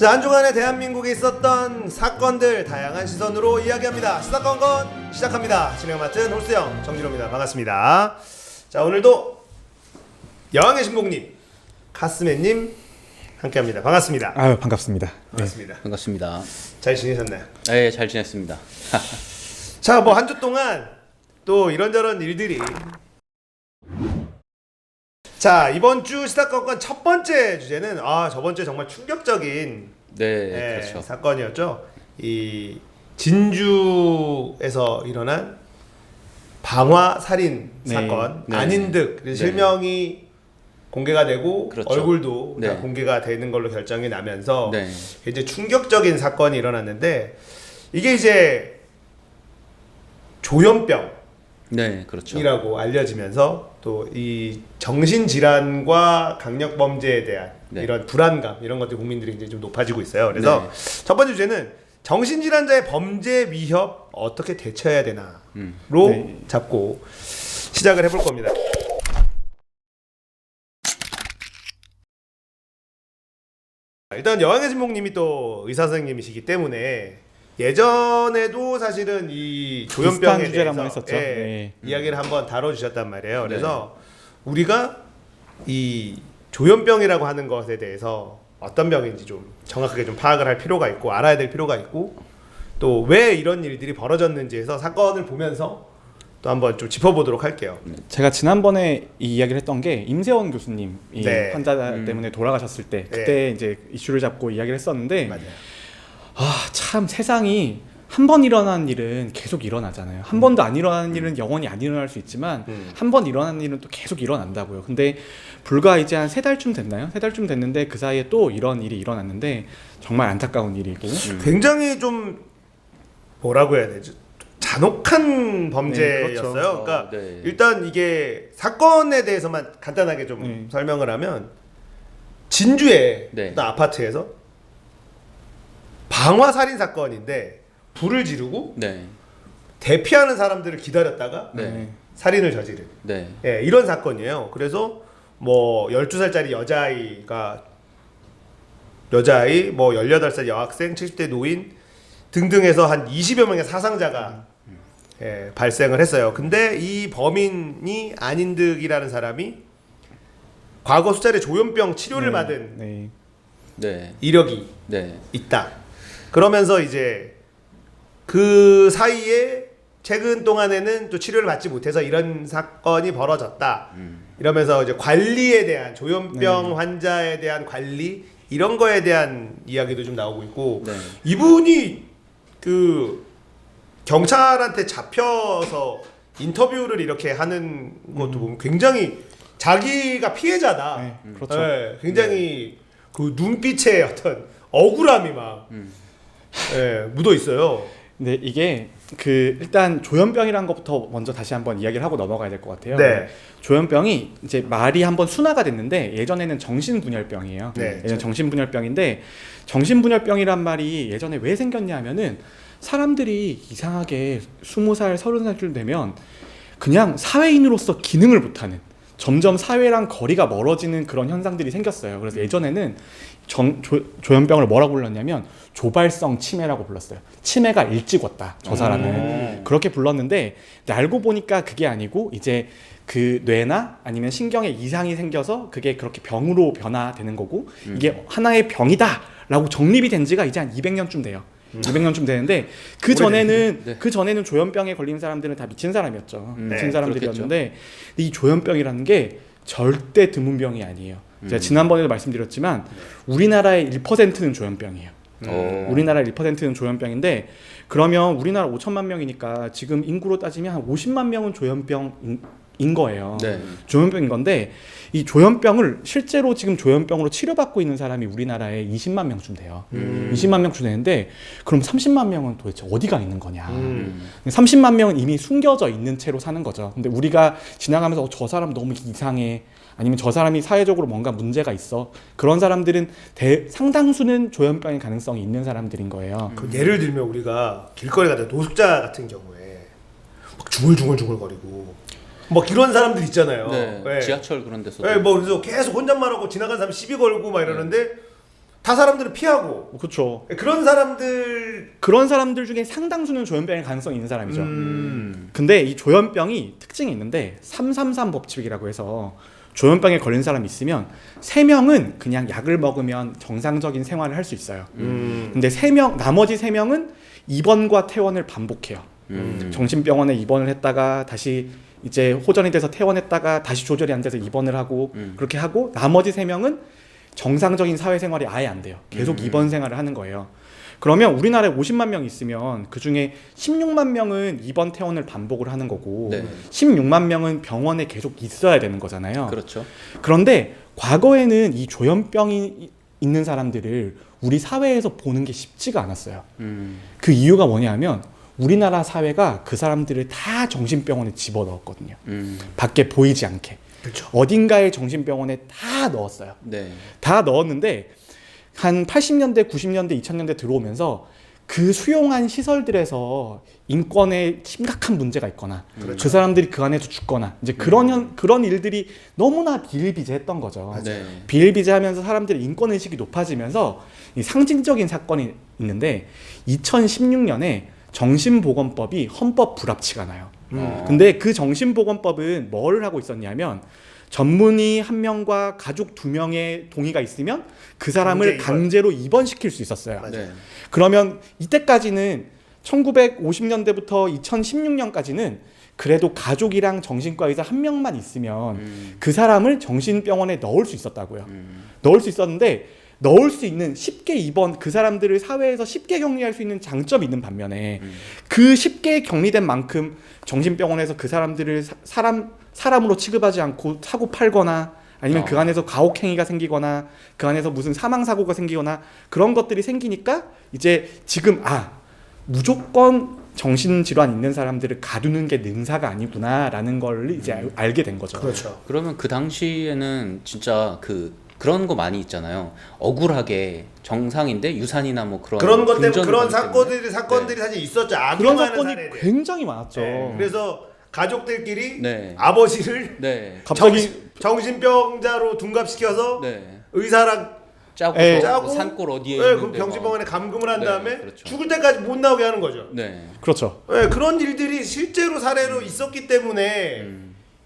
자, 한 주간에 대한민국에 있었던 사건들 다양한 시선으로 이야기합니다. 시사건건 시작합니다. 진행 맡은 홀수영 정진호입니다. 반갑습니다. 자, 오늘도 여왕의 신봉님, 카스맨님 함께합니다. 반갑습니다. 아유, 반갑습니다. 반갑습니다. 네. 반갑습니다. 잘 지내셨나요? 네, 잘 지냈습니다. 자, 뭐 한 주 동안 또 이런저런 일들이. 자, 이번 주 시사건건 첫 번째 주제는 저번 주에 정말 충격적인 네, 그렇죠. 사건이었죠. 이 진주에서 일어난 방화 살인 네. 사건. 네. 안인득 네. 실명이 공개가 되고 그렇죠. 얼굴도 다 네. 공개가 되는 걸로 결정이 나면서 네. 이제 충격적인 사건이 일어났는데, 이게 이제 조현병 네, 그렇죠. 이라고 알려지면서 또 이 정신질환과 강력범죄에 대한 네. 이런 불안감, 이런 것들 국민들이 이제 좀 높아지고 있어요. 그래서 네. 첫 번째 주제는 정신질환자의 범죄 위협 어떻게 대처해야 되나로 네. 잡고 시작을 해볼 겁니다. 일단 여왕의 진목님이 또 의사 선생님이시기 때문에 예전에도 사실은 이 조현병에 비슷한 대해서 주제를 한번 했었죠. 네. 이야기를 한번 다뤄주셨단 말이에요. 그래서 우리가 이 조현병이라고 하는 것에 대해서 어떤 병인지 좀 정확하게 좀 파악을 할 필요가 있고, 알아야 될 필요가 있고, 또 왜 이런 일들이 벌어졌는지 해서 사건을 보면서 또 한번 좀 짚어보도록 할게요. 제가 지난번에 이 이야기를 했던 게 임세원 교수님 이 네. 환자 때문에 돌아가셨을 때 그때 이제 이슈를 잡고 이야기를 했었는데, 맞아요. 참 세상이 한 번 일어난 일은 계속 일어나잖아요. 한 번도 안 일어나는 일은 영원히 안 일어날 수 있지만 한 번 일어나는 일은 또 계속 일어난다고요. 근데 불과 이제 한 3달쯤 됐나요? 3달쯤 됐는데 그 사이에 또 이런 일이 일어났는데 정말 안타까운 일이고 굉장히 좀 뭐라고 해야 되죠? 잔혹한 범죄였어요. 네, 그렇죠. 그러니까 네. 일단 이게 사건에 대해서만 간단하게 좀 설명을 하면, 진주의 네. 어떤 아파트에서 방화 살인 사건인데 불을 지르고 네. 대피하는 사람들을 기다렸다가 네. 살인을 저지른 네. 이런 사건이에요. 그래서 뭐 12살짜리 여자아이, 뭐 18살 여학생, 70대 노인 등등해서 한 20여 명의 사상자가 발생을 했어요. 근데 이 범인이 안인득이라는 사람이 과거 수차례 조현병 치료를 받은 네. 네. 이력이 네. 있다. 그러면서 이제 그 사이에 최근 동안에는 또 치료를 받지 못해서 이런 사건이 벌어졌다. 이러면서 이제 관리에 대한, 조현병 환자에 대한 관리, 이런 거에 대한 이야기도 좀 나오고 있고, 네. 이분이 그 경찰한테 잡혀서 인터뷰를 이렇게 하는 것도 보면 굉장히 자기가 피해자다. 네, 그렇죠. 굉장히 그 눈빛에 어떤 억울함이 막 묻어 있어요. 근데 이게 그 일단 조현병이라는 것부터 먼저 다시 한번 이야기를 하고 넘어가야 될 것 같아요. 네. 조현병이 이제 말이 한번 순화가 됐는데 예전에는 정신분열병이에요. 네. 예전 정신분열병인데, 정신분열병이란 말이 예전에 왜 생겼냐 하면은 사람들이 이상하게 20살, 30살 되면 그냥 사회인으로서 기능을 못하는, 점점 사회랑 거리가 멀어지는 그런 현상들이 생겼어요. 그래서 예전에는 조현병을 뭐라고 불렀냐면 조발성 치매라고 불렀어요. 치매가 일찍 왔다, 저 사람은. 그렇게 불렀는데, 알고 보니까 그게 아니고 이제 그 뇌나 아니면 신경에 이상이 생겨서 그게 그렇게 병으로 변화되는 거고, 이게 하나의 병이다 라고 정립이 된 지가 이제 한 200년쯤 돼요. 200년쯤 되는데, 그 전에는 조현병에 걸린 사람들은 다 미친 사람이었죠. 미친 사람들이었는데, 이 조현병이라는 게 절대 드문 병이 아니에요. 제가 지난번에도 말씀드렸지만 우리나라의 1%는 조현병이에요. 우리나라 1%는 조현병인데, 그러면 우리나라 5천만 명이니까 지금 인구로 따지면 한 50만 명은 조현병인 거예요. 네. 조현병인 건데, 이 조현병을 실제로 지금 조현병으로 치료받고 있는 사람이 우리나라에 20만 명쯤 돼요. 20만 명쯤 되는데, 그럼 30만 명은 도대체 어디가 있는 거냐. 30만 명은 이미 숨겨져 있는 채로 사는 거죠. 근데 우리가 지나가면서 저 사람 너무 이상해, 아니면 저 사람이 사회적으로 뭔가 문제가 있어, 그런 사람들은 상당수는 조현병의 가능성이 있는 사람들인 거예요. 그 예를 들면 우리가 길거리 가다 노숙자 같은 경우에 막 중얼중얼거리고 뭐 이런 사람들 있잖아요. 네. 네. 지하철 그런 데서. 네, 뭐 그래서 계속 혼잣말하고 지나가는 사람 시비 걸고 막 이러는데 다 사람들을 피하고 그렇죠. 그런 사람들 중에 상당수는 조현병일 가능성이 있는 사람이죠. 근데 이 조현병이 특징이 있는데 333 법칙이라고 해서 조현병에 걸린 사람이 있으면 3명은 그냥 약을 먹으면 정상적인 생활을 할 수 있어요. 근데 나머지 3명은 입원과 퇴원을 반복해요. 정신병원에 입원을 했다가 다시 이제 호전이 돼서 퇴원했다가 다시 조절이 안 돼서 입원을 하고 그렇게 하고 나머지 3명은 정상적인 사회생활이 아예 안 돼요. 계속 입원 생활을 하는 거예요. 그러면 우리나라에 50만 명 있으면 그중에 16만 명은 입원 퇴원을 반복을 하는 거고 네. 16만 명은 병원에 계속 있어야 되는 거잖아요. 그렇죠. 그런데 과거에는 이 조현병이 있는 사람들을 우리 사회에서 보는 게 쉽지가 않았어요. 그 이유가 뭐냐면 우리나라 사회가 그 사람들을 다 정신병원에 집어넣었거든요. 밖에 보이지 않게. 그렇죠. 어딘가에 정신병원에 다 넣었어요. 네. 다 넣었는데 한 80년대, 90년대, 2000년대 들어오면서 그 수용한 시설들에서 인권에 심각한 문제가 있거나 그 사람들이 그 안에서 죽거나 이제 그런 일들이 너무나 비일비재했던 거죠. 네. 비일비재하면서 사람들의 인권 의식이 높아지면서 이 상징적인 사건이 있는데 2016년에 정신보건법이 헌법 불합치가 나요. 근데 그 정신보건법은 뭘 하고 있었냐면 전문의 1명과 가족 2명의 동의가 있으면 그 사람을 강제로 입원시킬 수 있었어요. 네. 그러면 이때까지는 1950년대부터 2016년까지는 그래도 가족이랑 정신과 의사 1명만 있으면 그 사람을 정신병원에 넣을 수 있었다고요. 넣을 수 있었는데 넣을 수 있는 쉽게 입원 그 사람들을 사회에서 쉽게 격리할 수 있는 장점이 있는 반면에 그 쉽게 격리된 만큼 정신병원에서 그 사람들을 사람으로 취급하지 않고 사고 팔거나 아니면 그 안에서 가혹행위가 생기거나 그 안에서 무슨 사망사고가 생기거나 그런 것들이 생기니까 이제 지금 무조건 정신질환 있는 사람들을 가두는 게 능사가 아니구나라는 걸 이제 알게 된 거죠. 그렇죠. 그러면 그 당시에는 진짜 그런 거 많이 있잖아요. 억울하게 정상인데 유산이나 뭐 그런 것 때문에 금전 그런 거기 사건들이 네. 사실 있었죠. 그런 악용하는 사건이 사례들. 굉장히 많았죠. 네. 그래서 가족들끼리 네. 아버지를 네. 갑자기 정신병자로 둔갑시켜서 네. 의사랑 짜고 짜고 산골 어디에 그 있는데 병신병원에 감금을 한 네, 다음에 그렇죠. 죽을 때까지 못 나오게 하는 거죠. 네. 그렇죠. 네, 그런 일들이 실제로 사례로 있었기 때문에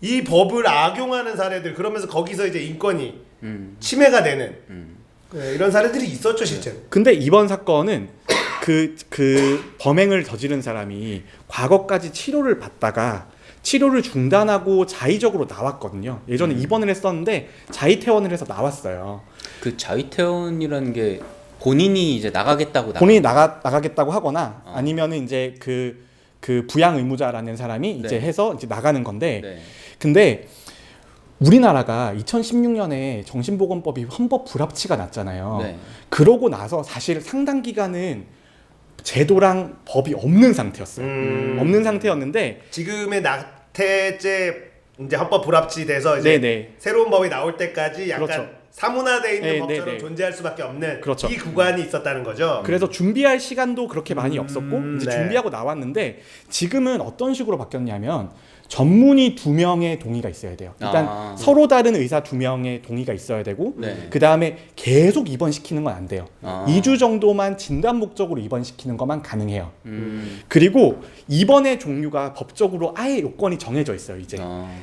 이 법을 악용하는 사례들 그러면서 거기서 이제 인권이 침해가 되는 네, 이런 사례들이 있었죠 실제로. 근데 이번 사건은 그 범행을 저지른 사람이 과거까지 치료를 받다가 치료를 중단하고 자의적으로 나왔거든요. 예전에 입원을 했었는데 자의 퇴원을 해서 나왔어요. 그 자위태원이라는 게 본인이 이제 나가겠다고 본인이 나가겠다고 하거나 아니면은 이제 그 부양 의무자라는 사람이 이제 네. 해서 이제 나가는 건데 네. 근데 우리나라가 2016년에 정신보건법이 헌법 불합치가 났잖아요. 네. 그러고 나서 사실 상당 기간은 제도랑 법이 없는 상태였어요. 없는 상태였는데 지금의 나태죄 이제 헌법 불합치돼서 이제 네네. 새로운 법이 나올 때까지 약간 그렇죠. 사문화돼 있는 네, 법처럼 네, 네. 존재할 수밖에 없는 그렇죠. 이 구간이 있었다는 거죠. 그래서 준비할 시간도 그렇게 많이 없었고 이제 네. 준비하고 나왔는데 지금은 어떤 식으로 바뀌었냐면 전문의 2명의 동의가 있어야 돼요. 일단 서로 다른 의사 2명의 동의가 있어야 되고 네. 그 다음에 계속 입원시키는 건 안 돼요. 2주 정도만 진단 목적으로 입원시키는 것만 가능해요. 그리고 입원의 종류가 법적으로 아예 요건이 정해져 있어요. 이제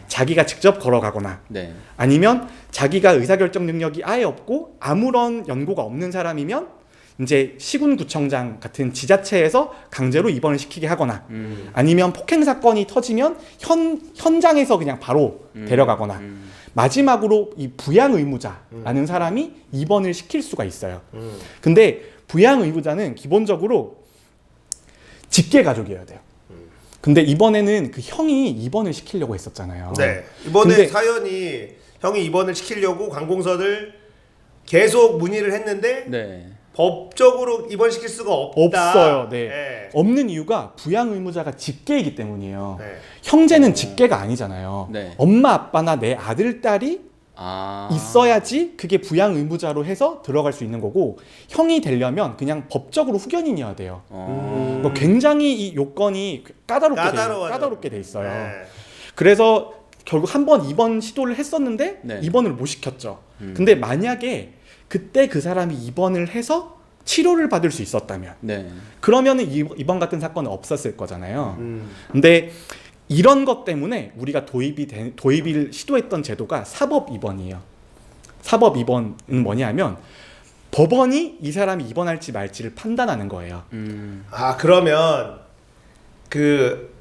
자기가 직접 걸어가거나 네. 아니면 자기가 의사결정 능력이 아예 없고 아무런 연고가 없는 사람이면 이제 시군구청장 같은 지자체에서 강제로 입원을 시키게 하거나 아니면 폭행 사건이 터지면 현장에서 그냥 바로 데려가거나 마지막으로 이 부양 의무자라는 사람이 입원을 시킬 수가 있어요. 근데 부양 의무자는 기본적으로 직계 가족이어야 돼요. 근데 이번에는 그 형이 입원을 시키려고 했었잖아요. 네. 이번에 근데 사연이 형이 입원을 시키려고 관공서를 계속 문의를 했는데 네. 법적으로 입원시킬 수가 없다. 없어요. 네. 네. 없는 이유가 부양 의무자가 직계이기 때문이에요. 네. 형제는 직계가 아니잖아요. 네. 엄마 아빠나 내 아들 딸이 있어야지 그게 부양 의무자로 해서 들어갈 수 있는 거고 형이 되려면 그냥 법적으로 후견인이어야 돼요. 뭐 굉장히 이 요건이 까다롭게 돼 있어요. 네. 그래서 결국 한 번 입원 시도를 했었는데 네. 입원을 못 시켰죠. 근데 만약에 그때 그 사람이 입원을 해서 치료를 받을 수 있었다면 네. 그러면은 이번 같은 사건은 없었을 거잖아요. 음. 근데 이런 것 때문에 우리가 도입을 시도했던 제도가 사법 입원이에요. 사법 입원은 뭐냐면 법원이 이 사람이 입원할지 말지를 판단하는 거예요. 아 그러면 그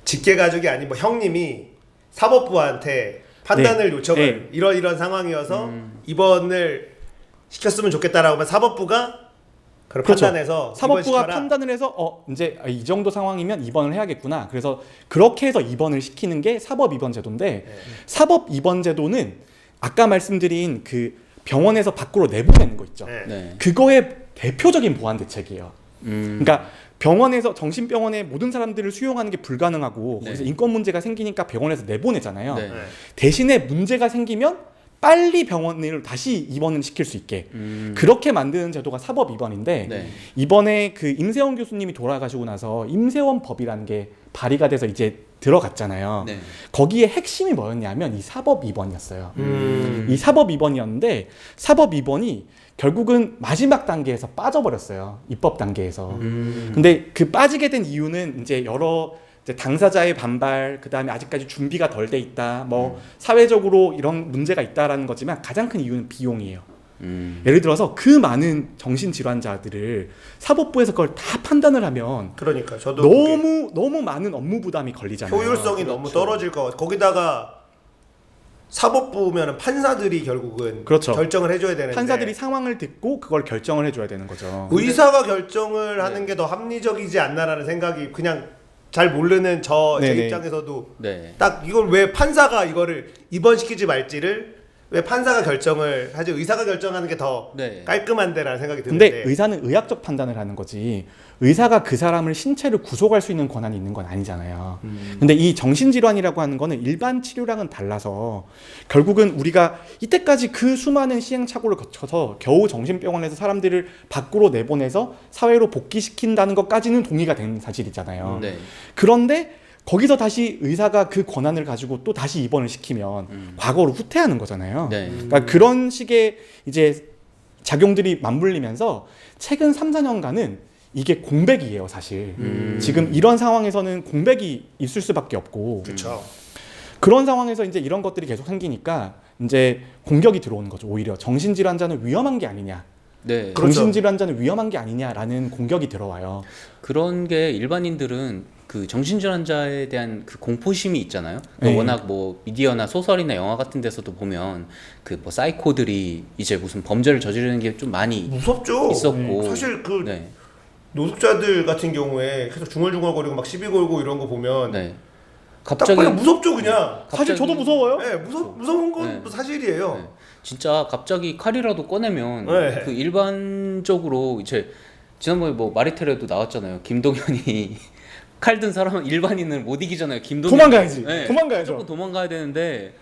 직계 가족이 아닌 뭐 형님이 사법부한테 판단을 요청을 이런 상황이어서 입원을 시켰으면 좋겠다라고 하면 사법부가 그걸 그렇죠. 판단해서 사법부가 입원시켜라. 판단을 해서 이제 이 정도 상황이면 입원을 해야겠구나. 그래서 그렇게 해서 입원을 시키는 게 사법 입원 제도인데 사법 입원 제도는 아까 말씀드린 그 병원에서 밖으로 내보내는 거 있죠. 네. 네. 그거의 대표적인 보완 대책이에요. 음. 그러니까 병원에서 정신병원에 모든 사람들을 수용하는 게 불가능하고 네. 거기서 인권 문제가 생기니까 병원에서 내보내잖아요. 네. 네. 대신에 문제가 생기면 빨리 병원을 다시 입원을 시킬 수 있게 그렇게 만드는 제도가 사법 입원인데 네. 이번에 그 임세원 교수님이 돌아가시고 나서 임세원 법이라는 게 발의가 돼서 이제 들어갔잖아요. 네. 거기에 핵심이 뭐였냐면 이 사법 입원이었어요. 음. 이 사법 입원이었는데 사법 입원이 결국은 마지막 단계에서 빠져버렸어요. 입법 단계에서. 근데 그 빠지게 된 이유는 이제 여러 이제 당사자의 반발, 그 다음에 아직까지 준비가 덜 돼 있다, 뭐 사회적으로 이런 문제가 있다라는 거지만 가장 큰 이유는 비용이에요. 예를 들어서 그 많은 정신질환자들을 사법부에서 그걸 다 판단을 하면 그러니까 저도 그게 너무 많은 업무 부담이 걸리잖아요. 효율성이 너무 떨어질 것 같아. 거기다가 사법부면은 판사들이 결국은 그렇죠. 결정을 해줘야 되는데 판사들이 상황을 듣고 그걸 결정을 해줘야 되는 거죠. 의사가 결정을 하는 게 더 합리적이지 않나라는 생각이 그냥 잘 모르는 제 네네. 입장에서도 네. 딱 이걸 왜 판사가 이거를 입원시키지 말지를 왜 판사가 결정을 하지 의사가 결정하는 게 더 네. 깔끔한데라는 생각이 드는데 근데 의사는 의학적 판단을 하는 거지 의사가 그 사람을 신체를 구속할 수 있는 권한이 있는 건 아니잖아요. 근데 이 정신질환이라고 하는 거는 일반 치료랑은 달라서 결국은 우리가 이때까지 그 수많은 시행착오를 거쳐서 겨우 정신병원에서 사람들을 밖으로 내보내서 사회로 복귀시킨다는 것까지는 동의가 된 사실이잖아요. 네. 그런데 거기서 다시 의사가 그 권한을 가지고 또 다시 입원을 시키면 과거로 후퇴하는 거잖아요. 네. 그러니까 그런 식의 이제 작용들이 맞물리면서 최근 3, 4년간은 이게 공백이에요, 사실. 지금 이런 상황에서는 공백이 있을 수밖에 없고 그렇죠. 그런 상황에서 이제 이런 것들이 계속 생기니까 이제 공격이 들어오는 거죠. 오히려 정신질환자는 위험한 게 아니냐. 네. 그렇죠. 정신질환자는 위험한 게 아니냐라는 공격이 들어와요. 그런 게 일반인들은 그 정신질환자에 대한 그 공포심이 있잖아요. 네. 워낙 뭐 미디어나 소설이나 영화 같은 데서도 보면 그 뭐 사이코들이 이제 무슨 범죄를 저지르는 게 좀 많이 무섭죠. 있었고 사실 그 네. 노숙자들 같은 경우에 계속 중얼중얼거리고 막 시비 걸고 이런 거 보면 네. 딱 갑자기 그냥 무섭죠 그냥. 사실 저도 무서워요. 네, 무서운 건 네. 사실이에요. 네. 진짜 갑자기 칼이라도 꺼내면 네. 그 일반적으로 이제 지난번에 뭐 마리텔에도 나왔잖아요. 김동현이 칼 든 사람은 일반인은 못 이기잖아요. 김동현 도망가야지. 네. 도망가야죠. 무조건 도망가야 되는데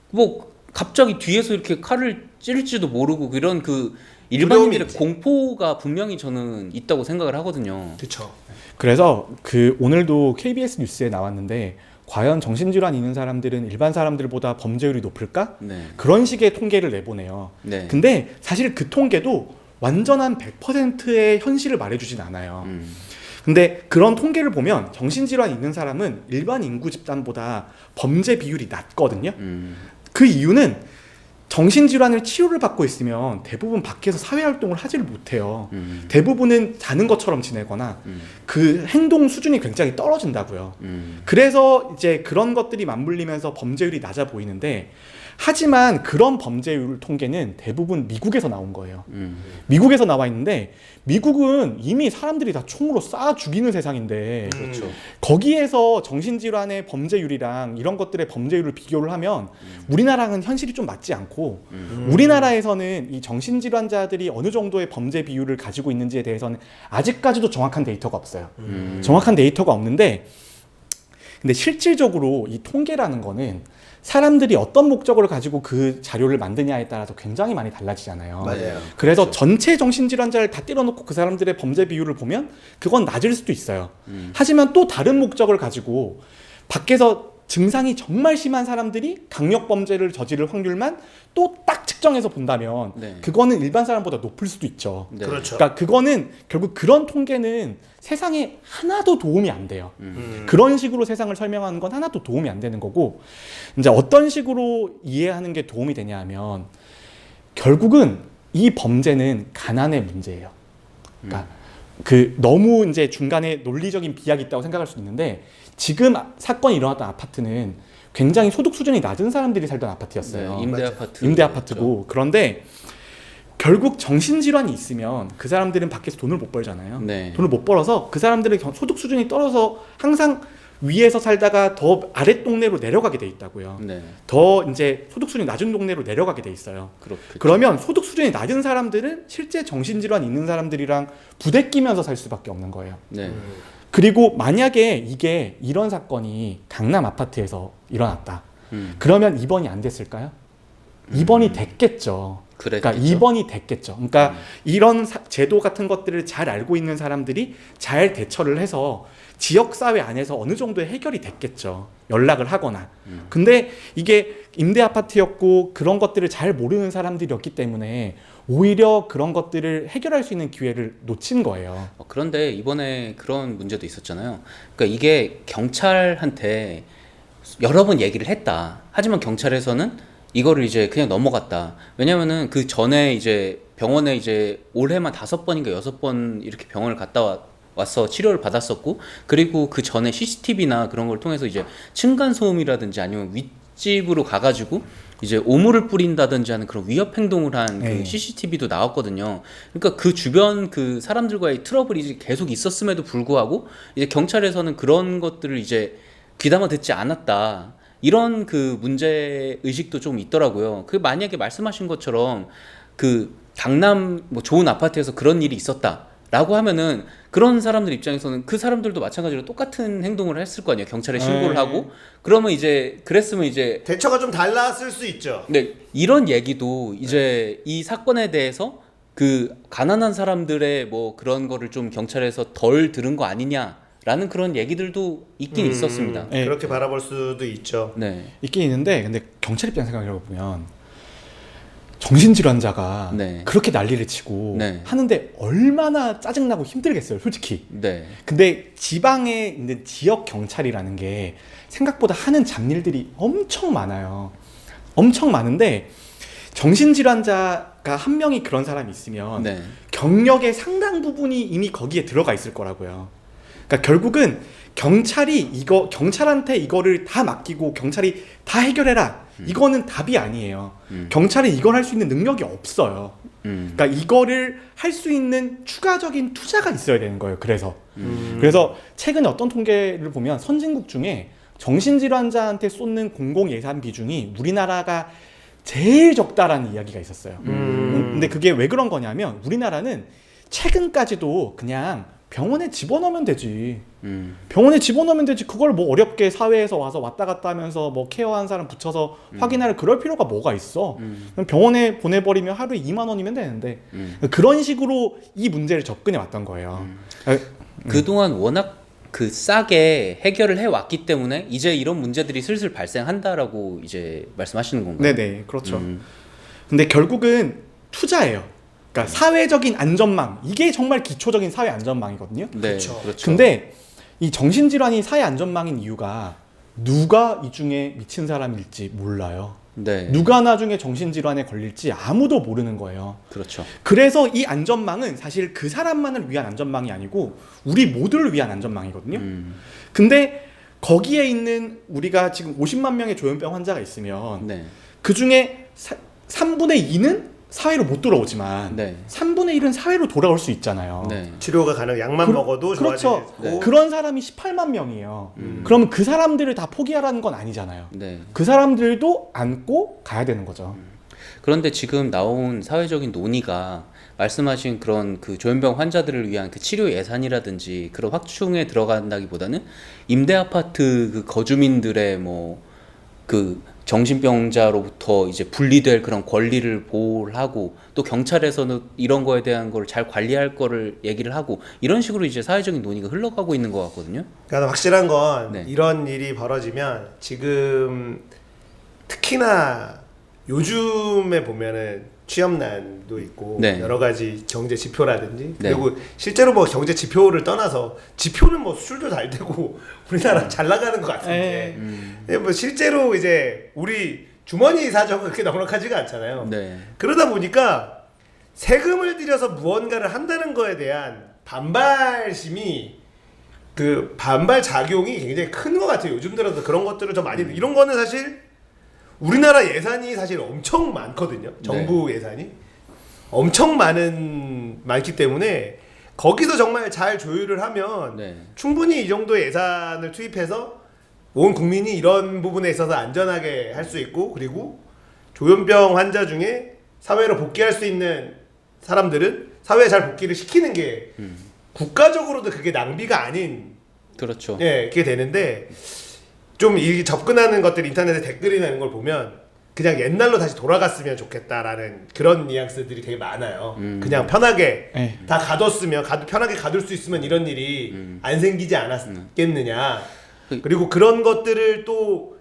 뭐 갑자기 뒤에서 이렇게 칼을 찌를지도 모르고 이런 그 일반인들의 있지. 공포가 분명히 저는 있다고 생각을 하거든요. 그렇죠. 그래서 그 오늘도 KBS 뉴스에 나왔는데 과연 정신질환 있는 사람들은 일반 사람들보다 범죄율이 높을까? 네. 그런 식의 통계를 내보내요. 네. 근데 사실 그 통계도 완전한 100%의 현실을 말해주진 않아요. 근데 그런 통계를 보면 정신질환 있는 사람은 일반 인구 집단보다 범죄 비율이 낮거든요. 그 이유는 정신질환을 치료를 받고 있으면 대부분 밖에서 사회활동을 하지를 못해요. 대부분은 자는 것처럼 지내거나 그 행동 수준이 굉장히 떨어진다고요. 그래서 이제 그런 것들이 맞물리면서 범죄율이 낮아 보이는데 하지만 그런 범죄율 통계는 대부분 미국에서 나온 거예요. 미국에서 나와 있는데 미국은 이미 사람들이 다 총으로 쏴 죽이는 세상인데 그렇죠. 거기에서 정신질환의 범죄율이랑 이런 것들의 범죄율을 비교를 하면 우리나라는 현실이 좀 맞지 않고 우리나라에서는 이 정신질환자들이 어느 정도의 범죄 비율을 가지고 있는지에 대해서는 아직까지도 정확한 데이터가 없어요. 정확한 데이터가 없는데 근데 실질적으로 이 통계라는 거는 사람들이 어떤 목적을 가지고 그 자료를 만드냐에 따라서 굉장히 많이 달라지잖아요. 맞아요. 그래서 그렇죠. 전체 정신질환자를 다 때려놓고 그 사람들의 범죄 비율을 보면 그건 낮을 수도 있어요. 하지만 또 다른 목적을 가지고 밖에서 증상이 정말 심한 사람들이 강력 범죄를 저지를 확률만 또 딱 측정해서 본다면 네. 그거는 일반 사람보다 높을 수도 있죠. 네. 그렇죠. 그러니까 그거는 결국 그런 통계는 세상에 하나도 도움이 안 돼요. 음. 그런 식으로 세상을 설명하는 건 하나도 도움이 안 되는 거고, 이제 어떤 식으로 이해하는 게 도움이 되냐 하면 결국은 이 범죄는 가난의 문제예요. 그러니까 그 너무 이제 중간에 논리적인 비약이 있다고 생각할 수 있는데, 지금 사건이 일어났던 아파트는 굉장히 소득 수준이 낮은 사람들이 살던 아파트였어요. 네, 임대 맞아요. 아파트. 임대 아파트고. 그런데 결국 정신질환이 있으면 그 사람들은 밖에서 돈을 못 벌잖아요. 네. 돈을 못 벌어서 그 사람들의 소득 수준이 떨어져서 항상 위에서 살다가 더 아랫 동네로 내려가게 돼 있다고요. 네. 더 이제 소득 수준이 낮은 동네로 내려가게 돼 있어요. 그렇겠죠. 그러면 소득 수준이 낮은 사람들은 실제 정신질환 있는 사람들이랑 부대끼면서 살 수밖에 없는 거예요. 네. 그리고 만약에 이게 이런 사건이 강남 아파트에서 일어났다. 음. 그러면 입원이 안 됐을까요? 입원이 됐겠죠. 그랬겠죠. 그러니까 입원이 됐겠죠. 그러니까 이런 제도 같은 것들을 잘 알고 있는 사람들이 잘 대처를 해서 지역 사회 안에서 어느 정도의 해결이 됐겠죠. 연락을 하거나. 근데 이게 임대 아파트였고 그런 것들을 잘 모르는 사람들이었기 때문에 오히려 그런 것들을 해결할 수 있는 기회를 놓친 거예요. 그런데 이번에 그런 문제도 있었잖아요. 그러니까 이게 경찰한테 여러 번 얘기를 했다. 하지만 경찰에서는 이거를 이제 그냥 넘어갔다. 왜냐면은 그 전에 이제 병원에 이제 올해만 5번인가 6번 이렇게 병원을 갔다 와서 치료를 받았었고, 그리고 그 전에 CCTV나 그런 걸 통해서 이제 층간소음이라든지 아니면 윗집으로 가가지고 이제 오물을 뿌린다든지 하는 그런 위협 행동을 한 그 네. CCTV도 나왔거든요. 그러니까 그 주변 그 사람들과의 트러블이 이제 계속 있었음에도 불구하고 이제 경찰에서는 그런 것들을 이제 귀담아 듣지 않았다. 이런 그 문제 의식도 좀 있더라고요. 그 만약에 말씀하신 것처럼 그 강남 뭐 좋은 아파트에서 그런 일이 있었다라고 하면은 그런 사람들 입장에서는 그 사람들도 마찬가지로 똑같은 행동을 했을 거 아니에요. 경찰에 신고를 네. 하고 그러면 이제 그랬으면 이제 대처가 좀 달랐을 수 있죠. 네, 이런 얘기도 이제 이 사건에 대해서 그 가난한 사람들의 뭐 그런 거를 좀 경찰에서 덜 들은 거 아니냐라는 그런 얘기들도 있긴 있었습니다. 네. 그렇게 바라볼 수도 있죠. 네. 있긴 있는데, 근데 경찰 입장 생각해 보면 정신질환자가 네. 그렇게 난리를 치고 네. 하는데 얼마나 짜증나고 힘들겠어요, 솔직히. 네. 근데 지방에 있는 지역 경찰이라는 게 생각보다 하는 잡일들이 엄청 많아요. 엄청 많은데 정신질환자가 한 명이 그런 사람이 있으면 네. 경력의 상당 부분이 이미 거기에 들어가 있을 거라고요. 그러니까 결국은 경찰한테 이거를 다 맡기고 경찰이 다 해결해라. 이거는 답이 아니에요. 경찰은 이걸 할 수 있는 능력이 없어요. 그러니까 이거를 할 수 있는 추가적인 투자가 있어야 되는 거예요. 그래서 최근에 어떤 통계를 보면 선진국 중에 정신질환자한테 쏟는 공공 예산 비중이 우리나라가 제일 적다라는 이야기가 있었어요. 근데 그게 왜 그런 거냐면 우리나라는 최근까지도 그냥 병원에 집어넣으면 되지. 병원에 집어넣으면 되지. 그걸 뭐 어렵게 사회에서 와서 왔다 갔다 하면서 뭐 케어한 사람 붙여서 확인할 그럴 필요가 뭐가 있어. 그럼 병원에 보내버리면 하루에 2만 원이면 되는데 그런 식으로 이 문제를 접근해 왔던 거예요. 그동안 워낙 그 싸게 해결을 해 왔기 때문에 이제 이런 문제들이 슬슬 발생한다라고 이제 말씀하시는 건가요? 네네, 그렇죠. 근데 결국은 투자예요. 그러니까 사회적인 안전망, 이게 정말 기초적인 사회 안전망이거든요. 네. 그렇죠. 그렇죠. 근데 이 정신질환이 사회 안전망인 이유가 누가 이 중에 미친 사람일지 몰라요. 네. 누가 나중에 정신질환에 걸릴지 아무도 모르는 거예요. 그렇죠. 그래서 이 안전망은 사실 그 사람만을 위한 안전망이 아니고 우리 모두를 위한 안전망이거든요. 근데 거기에 있는 우리가 지금 50만 명의 조현병 환자가 있으면 네. 그 중에 3분의 2는 사회로 못 돌아오지만 네. 3분의 1은 사회로 돌아올 수 있잖아요. 네. 치료가 가능. 약만 먹어도 그렇죠. 좋아지고. 네. 그런 사람이 18만 명이에요. 그러면 그 사람들을 다 포기하라는 건 아니잖아요. 네. 그 사람들도 안고 가야 되는 거죠. 그런데 지금 나온 사회적인 논의가 말씀하신 그런 그 조현병 환자들을 위한 그 치료 예산이라든지 그런 확충에 들어간다기보다는 임대 아파트 그 거주민들의 뭐 그 정신병자로부터 이제 분리될 그런 권리를 보호를 하고 또 경찰에서는 이런 거에 대한 걸 잘 관리할 거를 얘기를 하고 이런 식으로 이제 사회적인 논의가 흘러가고 있는 것 같거든요. 그러니까 확실한 건 네. 이런 일이 벌어지면 지금 특히나 요즘에 보면은 취업난도 있고 네. 여러 가지 경제 지표라든지 네. 그리고 실제로 뭐 경제 지표를 떠나서 지표는 뭐 수출도 잘 되고 우리나라 잘 나가는 것 같은데 근데 뭐 실제로 이제 우리 주머니 사정은 그렇게 넉넉하지가 않잖아요. 네. 그러다 보니까 세금을 들여서 무언가를 한다는 거에 대한 반발심이 그 반발 작용이 굉장히 큰 것 같아요. 요즘 들어서 그런 것들을 좀 많이 이런 거는 사실 우리나라 예산이 사실 엄청 많거든요. 정부 예산이 엄청 많기 때문에 거기서 정말 잘 조율을 하면 네. 충분히 이 정도 예산을 투입해서 온 국민이 이런 부분에 있어서 안전하게 할 수 있고 그리고 조현병 환자 중에 사회로 복귀할 수 있는 사람들은 사회에 잘 복귀를 시키는 게 국가적으로도 그게 낭비가 아닌 그렇죠. 예, 그게 되는데 좀 이 접근하는 것들 인터넷에 댓글이나 이런 걸 보면 그냥 옛날로 다시 돌아갔으면 좋겠다라는 그런 뉘앙스들이 되게 많아요. 그냥 편하게 네. 다 가뒀으면 편하게 가둘 수 있으면 이런 일이 안 생기지 않았겠느냐. 그리고 그런 것들을 또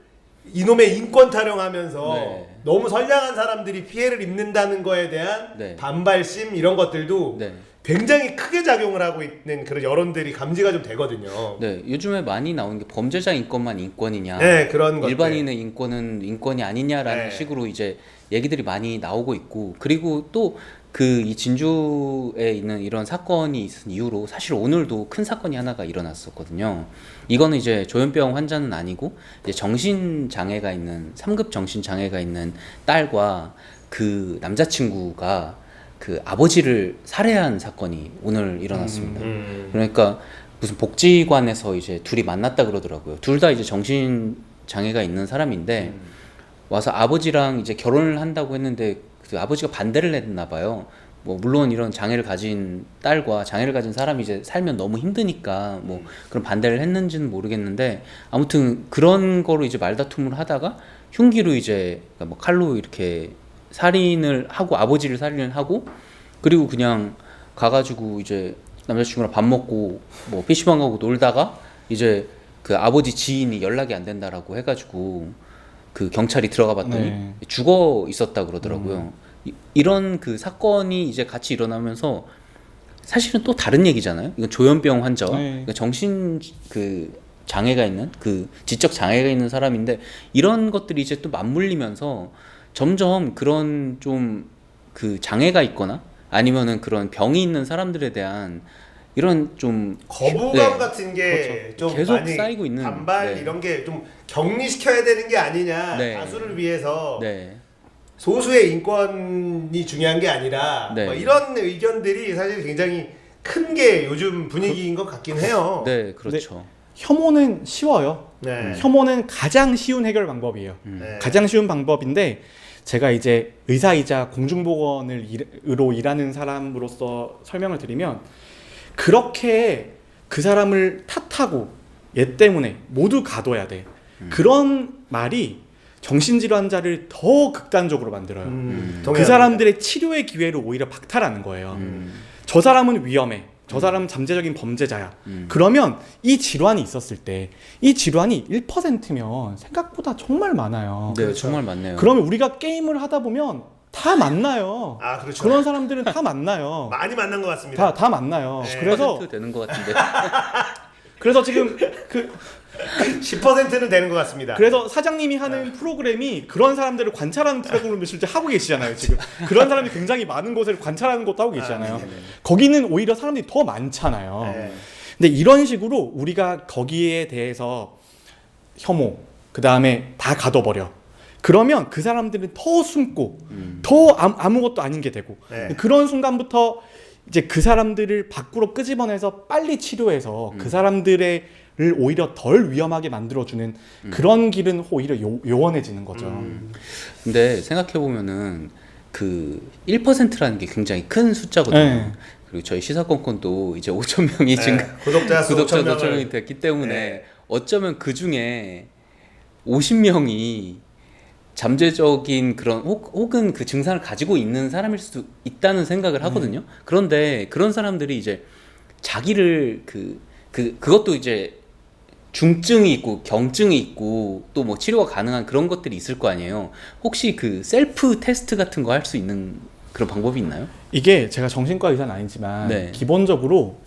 이놈의 인권 타령하면서 네. 너무 선량한 사람들이 피해를 입는다는 거에 대한 네. 반발심 이런 것들도 네. 굉장히 크게 작용을 하고 있는 그런 여론들이 감지가 좀 되거든요. 네, 요즘에 많이 나오는 게 범죄자 인권만 인권이냐, 네, 그런 것들. 일반인의 인권은 인권이 아니냐라는 네. 식으로 이제 얘기들이 많이 나오고 있고, 그리고 또 그 이 진주에 있는 이런 사건이 있은 이후로 사실 오늘도 큰 사건이 하나가 일어났었거든요. 이거는 이제 조현병 환자는 아니고 이제 정신 장애가 있는 3급 정신 장애가 있는 딸과 그 남자친구가 그 아버지를 살해한 사건이 오늘 일어났습니다. 그러니까 무슨 복지관에서 이제 둘이 만났다 그러더라고요. 둘 다 이제 정신 장애가 있는 사람인데 와서 아버지랑 이제 결혼을 한다고 했는데 그 아버지가 반대를 했나 봐요. 뭐 물론 이런 장애를 가진 딸과 장애를 가진 사람이 이제 살면 너무 힘드니까 뭐 그런 반대를 했는지는 모르겠는데 아무튼 그런 거로 이제 말다툼을 하다가 흉기로 이제 그러니까 뭐 칼로 이렇게 살인을 하고 아버지를 살인을 하고 그리고 그냥 가가지고 이제 남자친구랑 밥 먹고 뭐 PC방 가고 놀다가 이제 그 아버지 지인이 연락이 안 된다라고 해가지고 그 경찰이 들어가 봤더니 네. 죽어 있었다 그러더라고요. 이런 그 사건이 이제 같이 일어나면서 사실은 또 다른 얘기잖아요. 이건 조현병 환자와 네. 그러니까 정신 그 장애가 있는 그 지적 장애가 있는 사람인데 이런 것들이 이제 또 맞물리면서 점점 그런 좀 그 장애가 있거나 아니면은 그런 병이 있는 사람들에 대한 이런 좀 거부감 네. 같은 게 좀 그렇죠. 계속 많이 쌓이고 있는, 반발 네. 이런 게 좀 격리시켜야 되는 게 아니냐. 네. 다수를 위해서 네. 소수의 인권이 중요한 게 아니라 네. 뭐 이런 의견들이 사실 굉장히 큰 게 요즘 분위기인 것 같긴 해요. 네, 그렇죠. 혐오는 쉬워요. 네. 혐오는 가장 쉬운 해결 방법이에요. 네. 가장 쉬운 방법인데 제가 이제 의사이자 공중보건으로 일하는 사람으로서 설명을 드리면 그렇게 그 사람을 탓하고 얘 때문에 모두 가둬야 돼. 그런 말이 정신질환자를 더 극단적으로 만들어요. 그 동의합니다. 사람들의 치료의 기회를 오히려 박탈하는 거예요. 저 사람은 위험해. 저 사람은 잠재적인 범죄자야. 그러면 이 질환이 있었을 때 이 질환이 1%면 생각보다 정말 많아요. 네, 그렇죠. 정말 맞네요. 그러면 우리가 게임을 하다 보면 다 만나요. 아, 그렇죠. 그런 사람들은 다 만나요. 많이 만난 것 같습니다. 다 만나요. 네. 그래서 10% 되는 것 같은데. 그래서 지금 10%는 되는 것 같습니다. 그래서 사장님이 하는 프로그램이 그런 사람들을 관찰하는 프로그램을 실제 하고 계시잖아요. 지금 그런 사람이 굉장히 많은 곳을 관찰하는 것도 하고 계시잖아요. 거기는 오히려 사람들이 더 많잖아요. 네. 근데 이런 식으로 우리가 거기에 대해서 혐오, 그 다음에 다 가둬버려. 그러면 그 사람들은 더 숨고 더 아무것도 아닌 게 되고 네. 그런 순간부터 이제 그 사람들을 밖으로 끄집어내서 빨리 치료해서 그 사람들을 오히려 덜 위험하게 만들어주는 그런 길은 오히려 요원해지는 거죠. 근데 생각해 보면은 그 1%라는 게 굉장히 큰 숫자거든요. 네. 그리고 저희 시사건건도 이제 5천 명이 지금 구독자 수 구독자 5천 5천 명을 명이 됐기 때문에 네. 어쩌면 그 중에 50명이 잠재적인 그런 혹은 그 증상을 가지고 있는 사람일 수도 있다는 생각을 하거든요. 그런데 그런 사람들이 이제 자기를 그것도 이제 중증이 있고 경증이 있고 또 뭐 치료가 가능한 그런 것들이 있을 거 아니에요. 혹시 그 셀프 테스트 같은 거 할 수 있는 그런 방법이 있나요? 이게 제가 정신과 의사는 아니지만 네. 기본적으로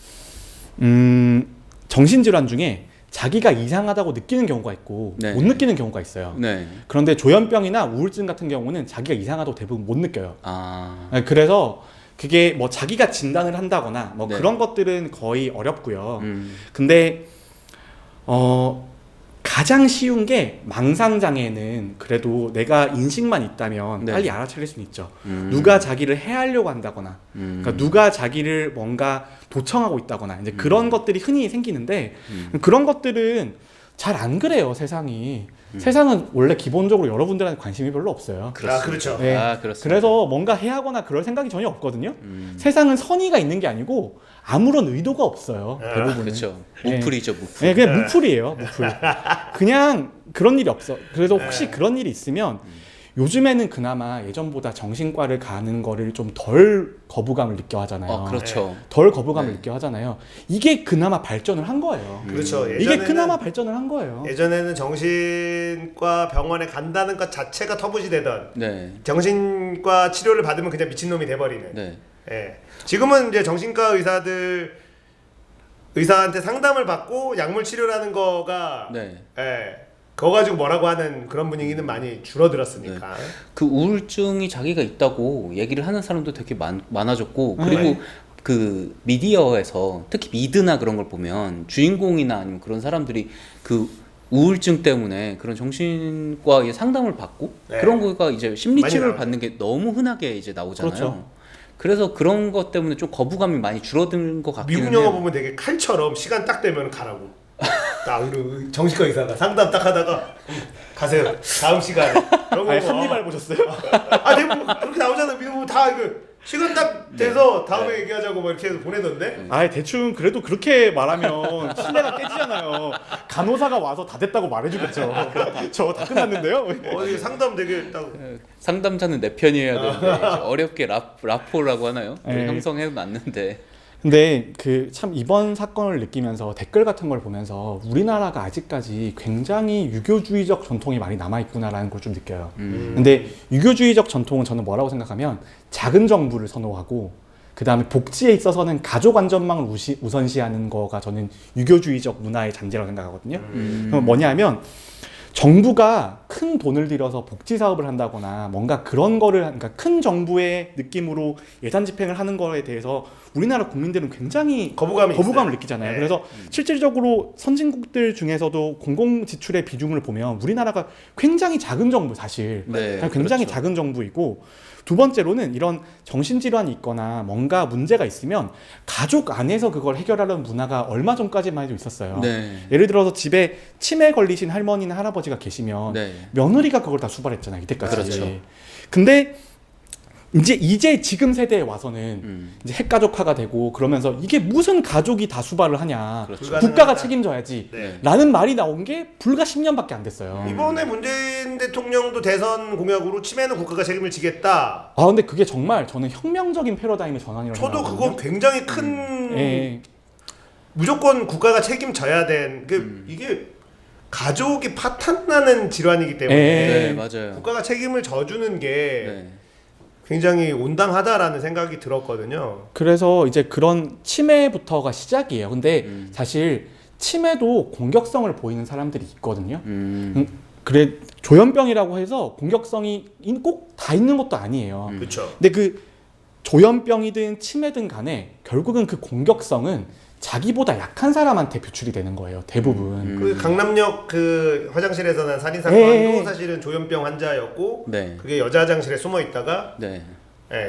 정신질환 중에 자기가 이상하다고 느끼는 경우가 있고 네. 못 느끼는 경우가 있어요. 네. 그런데 조현병이나 우울증 같은 경우는 자기가 이상하다고 대부분 못 느껴요. 아. 그래서 그게 뭐 자기가 진단을 한다거나 뭐 네. 그런 것들은 거의 어렵고요. 근데 가장 쉬운 게 망상장애는 그래도 내가 인식만 있다면 네. 빨리 알아차릴 수는 있죠. 누가 자기를 해하려고 한다거나 그러니까 누가 자기를 뭔가 도청하고 있다거나 이제 그런 것들이 흔히 생기는데 그런 것들은 잘 안 그래요, 세상이. 세상은 원래 기본적으로 여러분들한테 관심이 별로 없어요. 그렇죠. 네. 그렇습니다. 그래서 뭔가 해하거나 그럴 생각이 전혀 없거든요. 세상은 선의가 있는 게 아니고 아무런 의도가 없어요. 대부분은. 그렇죠. 네. 무풀이죠, 무풀. 네, 그냥 무풀이에요. 무풀. 그냥 그런 일이 없어. 그래서 혹시 그런 일이 있으면 요즘에는 그나마 예전보다 정신과를 가는 거를 좀 덜 거부감을 느껴 하잖아요. 그렇죠. 덜 거부감을 네. 느껴 하잖아요. 이게 그나마 발전을 한 거예요. 그렇죠. 이게 그나마 발전을 한 거예요. 예전에는 정신과 병원에 간다는 것 자체가 터부시되던 네. 정신과 치료를 받으면 그냥 미친놈이 돼버리는. 네. 예. 지금은 이제 정신과 의사한테 상담을 받고 약물 치료라는 거가 네. 예. 그거 가지고 뭐라고 하는 그런 분위기는 많이 줄어들었으니까. 그 우울증이 자기가 있다고 얘기를 하는 사람도 되게 많아졌고 그리고 그 미디어에서 특히 미드나 그런 걸 보면 주인공이나 아니면 그런 사람들이 그 우울증 때문에 그런 정신과의 상담을 받고 네. 그런 거가 이제 심리 많이 치료를 나오죠. 받는 게 너무 흔하게 이제 나오잖아요. 그렇죠. 그래서 그런 것 때문에 좀 거부감이 많이 줄어든 것 같기는 미국 영화 해요. 보면 되게 칼처럼 시간 딱 되면 가라고. 딱 정신과 의사가 상담 딱 하다가 가세요. 다음 시간에. 그런 거 아니, 보고. 한니발 보셨어요? 대부분 그렇게 나오잖아. 미국 다 시간 딱 돼서 다음에 얘기하자고 막 이렇게 해서 보내던데. 아예 대충 그래도 그렇게 말하면 신뢰가 깨지잖아요. 간호사가 와서 다 됐다고 말해주겠죠. 저 다 끝났는데요. 상담 되게 딱. 상담자는 내 편이어야 되는데 이제 어렵게 라포라고 하나요? 네. 형성해 놨는데 근데 그 참 이번 사건을 느끼면서 댓글 같은 걸 보면서 우리나라가 아직까지 굉장히 유교주의적 전통이 많이 남아있구나라는 걸 좀 느껴요. 근데 유교주의적 전통은 저는 뭐라고 생각하면 작은 정부를 선호하고 그 다음에 복지에 있어서는 가족 안전망을 우선시하는 거가 저는 유교주의적 문화의 잔재라고 생각하거든요. 그럼 뭐냐면 정부가 큰 돈을 들여서 복지 사업을 한다거나 뭔가 그런 거를 그러니까 큰 정부의 느낌으로 예산 집행을 하는 거에 대해서 우리나라 국민들은 굉장히 거부감을 느끼잖아요. 네. 그래서 실질적으로 선진국들 중에서도 공공 지출의 비중을 보면 우리나라가 굉장히 작은 정부 사실 네, 굉장히 그렇죠. 작은 정부이고 두 번째로는 이런 정신질환이 있거나 뭔가 문제가 있으면 가족 안에서 그걸 해결하려는 문화가 얼마 전까지만 해도 있었어요. 네. 예를 들어서 집에 치매 걸리신 할머니나 할아버지가 계시면 네. 며느리가 그걸 다 수발했잖아요. 이때까지. 그렇죠. 근데 이제 지금 세대에 와서는 이제 핵가족화가 되고 그러면서 이게 무슨 가족이 다 수발을 하냐. 그렇죠. 국가가 책임져야지. 네. 라는 말이 나온 게 불과 10년밖에 안 됐어요. 이번에 문재인 대통령도 대선 공약으로 치매는 국가가 책임을 지겠다. 아 근데 그게 정말 저는 혁명적인 패러다임의 전환이라고 저도 생각하거든요. 그건 굉장히 큰 예. 무조건 국가가 책임져야 된 이게 가족이 파탄나는 질환이기 때문에 네, 맞아요. 국가가 책임을 져주는 게 네. 굉장히 온당하다라는 생각이 들었거든요. 그래서 이제 그런 치매부터가 시작이에요. 근데 사실 치매도 공격성을 보이는 사람들이 있거든요. 그래 조현병이라고 해서 공격성이 꼭 다 있는 것도 아니에요. 그렇죠. 근데 그 조현병이든 치매든 간에 결국은 그 공격성은 자기보다 약한 사람한테 표출이 되는 거예요. 대부분. 그 강남역 그 화장실에서 난 살인 사건도 네. 사실은 조현병 환자였고 네. 그게 여자 화장실에 숨어 있다가 네.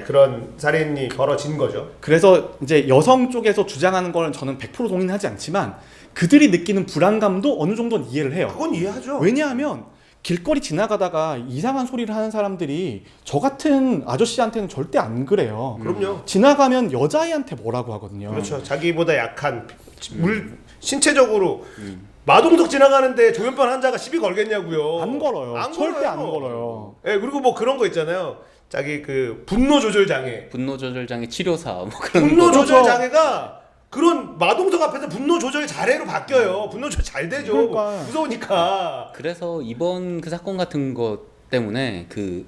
그런 살인이 벌어진 거죠. 그래서 이제 여성 쪽에서 주장하는 거는 저는 100% 동의하지 않지만 그들이 느끼는 불안감도 어느 정도는 이해를 해요. 그건 이해하죠. 왜냐하면 길거리 지나가다가 이상한 소리를 하는 사람들이 저 같은 아저씨한테는 절대 안 그래요. 그럼요. 지나가면 여자아이한테 뭐라고 하거든요. 그렇죠. 자기보다 약한 신체적으로 마동석 지나가는데 조현병 환자가 시비 걸겠냐고요. 안 걸어요. 안 절대 걸어요. 안 걸어요. 예, 그리고 뭐 그런 거 있잖아요. 자기 그 분노 조절 장애. 분노 조절 장애 치료사 뭐 그런 분노 거. 조절 그렇죠. 장애가 그런 마동석 앞에서 분노 조절 잘해로 바뀌어요. 분노 조절 잘 되죠. 그러니까. 무서우니까. 그래서 이번 그 사건 같은 것 때문에 그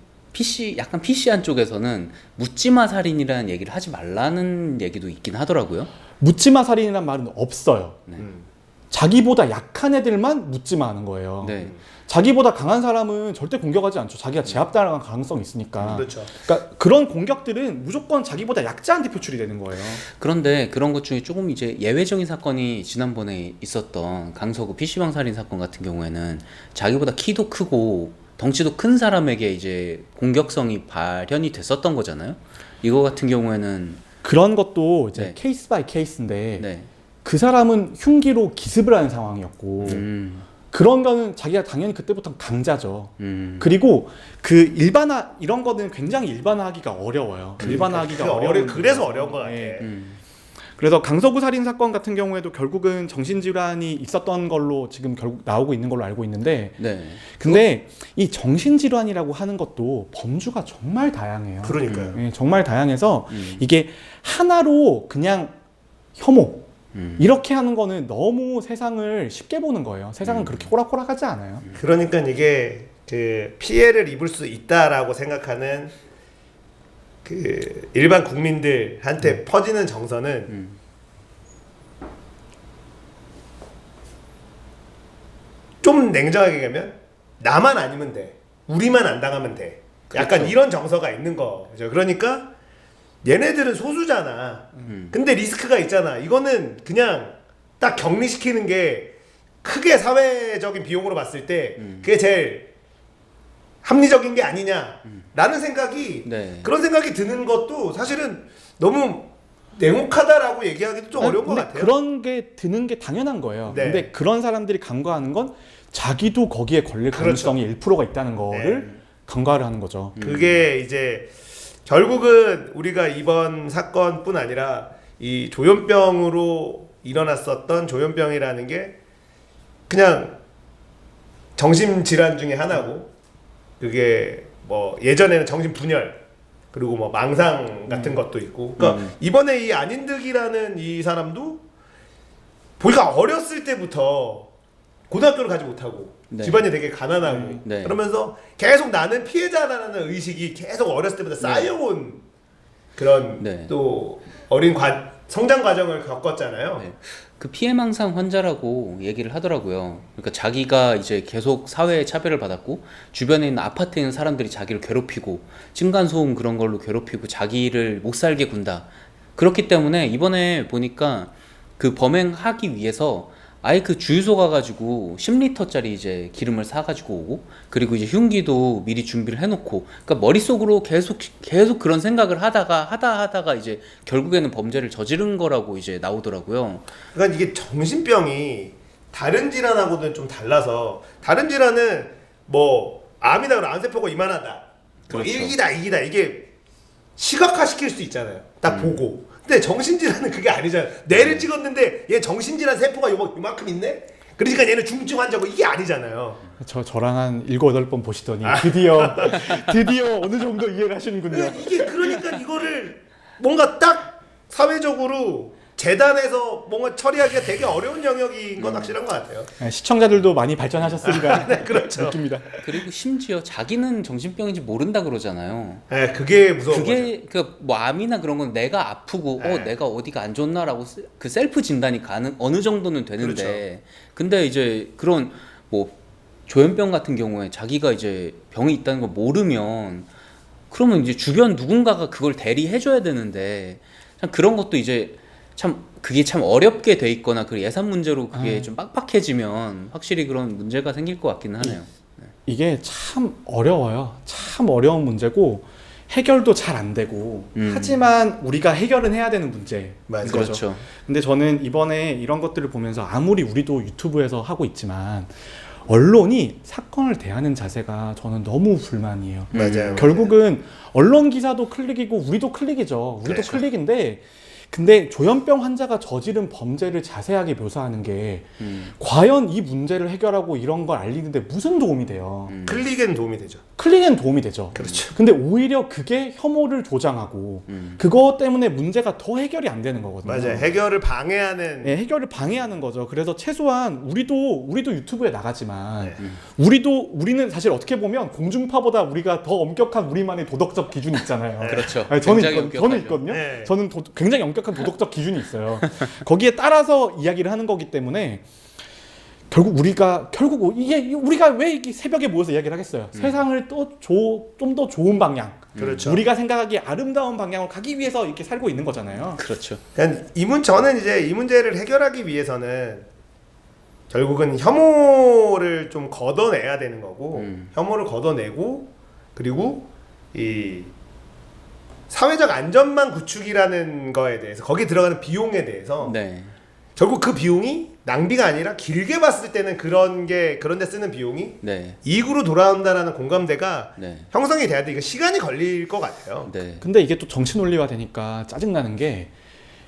약간 PC한 쪽에서는 묻지마 살인이라는 얘기를 하지 말라는 얘기도 있긴 하더라고요. 묻지마 살인이란 말은 없어요. 네. 자기보다 약한 애들만 묻지마 하는 거예요. 네. 자기보다 강한 사람은 절대 공격하지 않죠. 자기가 제압당할 가능성이 있으니까. 그렇죠. 그러니까 그런 공격들은 무조건 자기보다 약자한테 표출이 되는 거예요. 그런데 그런 것 중에 조금 이제 예외적인 사건이 지난번에 있었던 강서구 PC방 살인 사건 같은 경우에는 자기보다 키도 크고 덩치도 큰 사람에게 이제 공격성이 발현이 됐었던 거잖아요. 이거 같은 경우에는 그런 것도 이제 네. 케이스 바이 케이스인데 네. 그 사람은 흉기로 기습을 하는 상황이었고 그런 거는 자기가 당연히 그때부터 강자죠. 그리고 그 이런 거는 굉장히 일반화하기가 어려워요. 일반화하기가 어려운 그래서 어려운 것 같아. 네. 그래서 강서구 살인 사건 같은 경우에도 결국은 정신질환이 있었던 걸로 지금 결국 나오고 있는 걸로 알고 있는데 네. 근데 이 정신질환이라고 하는 것도 범주가 정말 다양해요. 그러니까요. 예, 정말 다양해서 이게 하나로 그냥 혐오 이렇게 하는 거는 너무 세상을 쉽게 보는 거예요. 세상은 그렇게 호락호락하지 않아요. 그러니까 이게 그 피해를 입을 수 있다라고 생각하는 그 일반 국민들한테 퍼지는 정서는 좀 냉정하게 얘기하면 나만 아니면 돼. 우리만 안 당하면 돼. 약간 그렇죠. 이런 정서가 있는 거죠. 그러니까 얘네들은 소수잖아. 근데 리스크가 있잖아. 이거는 그냥 딱 격리시키는 게 크게 사회적인 비용으로 봤을 때 그게 제일 합리적인 게 아니냐라는 생각이 네. 그런 생각이 드는 것도 사실은 너무 냉혹하다라고 얘기하기도 좀 어려운 것 근데 같아요. 그런 게 드는 게 당연한 거예요. 네. 근데 그런 사람들이 간과하는 건 자기도 거기에 걸릴 그렇죠. 가능성이 1%가 있다는 거를 간과를 하는 거죠. 그게 이제 결국은 우리가 이번 사건뿐 아니라 이 조현병으로 일어났었던 조현병이라는 게 그냥 정신질환 중에 하나고 그게 뭐 예전에는 정신분열 그리고 뭐 망상 같은 것도 있고 그러니까 이번에 이 안인득이라는 이 사람도 보니까 어렸을 때부터 고등학교를 가지 못하고 네. 집안이 되게 가난하고 네. 그러면서 계속 나는 피해자라는 의식이 계속 어렸을 때부터 쌓여온 그런 네. 또 어린 성장 과정을 겪었잖아요. 네. 그 피해망상 환자라고 얘기를 하더라고요. 그러니까 자기가 이제 계속 사회에 차별을 받았고 주변에 있는 아파트에 있는 사람들이 자기를 괴롭히고 층간소음 그런 걸로 괴롭히고 자기를 못 살게 군다. 그렇기 때문에 이번에 보니까 그 범행하기 위해서 아예 그 주유소 가가지고 10리터짜리 이제 기름을 사가지고 오고 그리고 이제 흉기도 미리 준비를 해놓고 그러니까 머릿속으로 계속 그런 생각을 하다가 이제 결국에는 범죄를 저지른 거라고 이제 나오더라고요. 그러니까 이게 정신병이 다른 질환하고는 좀 달라서 다른 질환은 뭐 암이다 그러면 암세포가 이만하다. 그렇죠. 1기다 2기다 이게 시각화시킬 수 있잖아요. 딱 보고. 근데 정신질환은 그게 아니잖아요. 뇌를 찍었는데 얘 정신질환 세포가 요만큼 있네? 그러니까 얘는 중증 환자고 이게 아니잖아요. 저랑 한 7, 8번 보시더니 드디어 어느 정도 이해를 하시는군요. 이게 그러니까 이거를 뭔가 딱 사회적으로 재단에서 뭔가 처리하기가 되게 어려운 영역인 건 확실한 것 같아요. 네, 시청자들도 많이 발전하셨으리라 네, 그렇죠. 느낍니다. 그리고 심지어 자기는 정신병인지 모른다 그러잖아요. 네, 그게 무서운 거죠. 그게 그 뭐 암이나 그런 건 내가 아프고 네. 내가 어디가 안 좋나라고 그 셀프 진단이 어느 정도는 되는데 그렇죠. 근데 이제 그런 뭐 조현병 같은 경우에 자기가 이제 병이 있다는 걸 모르면 그러면 이제 주변 누군가가 그걸 대리해줘야 되는데 참 그런 것도 이제 참 그게 참 어렵게 돼 있거나 그 예산 문제로 그게 좀 빡빡해지면 확실히 그런 문제가 생길 것 같기는 하네요. 이게 참 어려워요. 참 어려운 문제고 해결도 잘 안 되고 하지만 우리가 해결은 해야 되는 문제인 맞아요. 거죠. 그렇죠. 근데 저는 이번에 이런 것들을 보면서 아무리 우리도 유튜브에서 하고 있지만 언론이 사건을 대하는 자세가 저는 너무 불만이에요. 맞아요. 결국은 언론 기사도 클릭이고 우리도 클릭이죠. 우리도 그렇죠. 클릭인데 근데 조현병 환자가 저지른 범죄를 자세하게 묘사하는 게 과연 이 문제를 해결하고 이런 걸 알리는데 무슨 도움이 돼요? 클릭엔 도움이 되죠. 클릭엔 도움이 되죠. 그렇죠. 근데 오히려 그게 혐오를 조장하고 그것 때문에 문제가 더 해결이 안 되는 거거든요. 맞아요. 해결을 방해하는. 네, 해결을 방해하는 거죠. 그래서 최소한 우리도 유튜브에 나가지만 네. 우리는 사실 어떻게 보면 공중파보다 우리가 더 엄격한 우리만의 도덕적 기준이 있잖아요. 그렇죠. 아니, 저는 굉장히 엄격하죠. 있거든요. 네. 저는 굉장히 엄격한 도덕적 기준이 있어요. 거기에 따라서 이야기를 하는 거기 때문에 결국 이게 우리가 왜 이렇게 새벽에 모여서 이야기를 하겠어요? 세상을 좀 더 좋은 방향, 그렇죠. 우리가 생각하기에 아름다운 방향으로 가기 위해서 이렇게 살고 있는 거잖아요. 그렇죠. 그러니까 저는 이제 이 문제를 해결하기 위해서는 결국은 혐오를 좀 걷어내야 되는 거고, 혐오를 걷어내고, 그리고 이 사회적 안전망 구축이라는 거에 대해서, 거기에 들어가는 비용에 대해서 네. 결국 그 비용이 낭비가 아니라 길게 봤을 때는 그런 데 쓰는 비용이 네. 이익으로 돌아온다라는 공감대가 네. 형성이 돼야 돼. 이거 시간이 걸릴 것 같아요. 네. 근데 이게 또 정치 논리화 되니까 짜증나는 게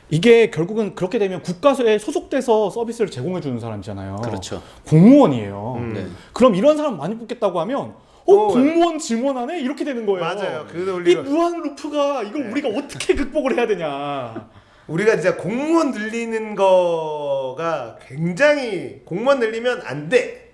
이게 결국은 그렇게 되면 국가에 소속돼서 서비스를 제공해 주는 사람이잖아요. 그렇죠. 공무원이에요. 네. 그럼 이런 사람 많이 뽑겠다고 하면 공무원 증원하네? 이렇게 되는 거예요. 맞아요. 그 이 논리가 무한 루프가 이걸 네. 우리가 어떻게 극복을 해야 되냐. 우리가 진짜 공무원 늘리는 거가 굉장히 공무원 늘리면 안 돼.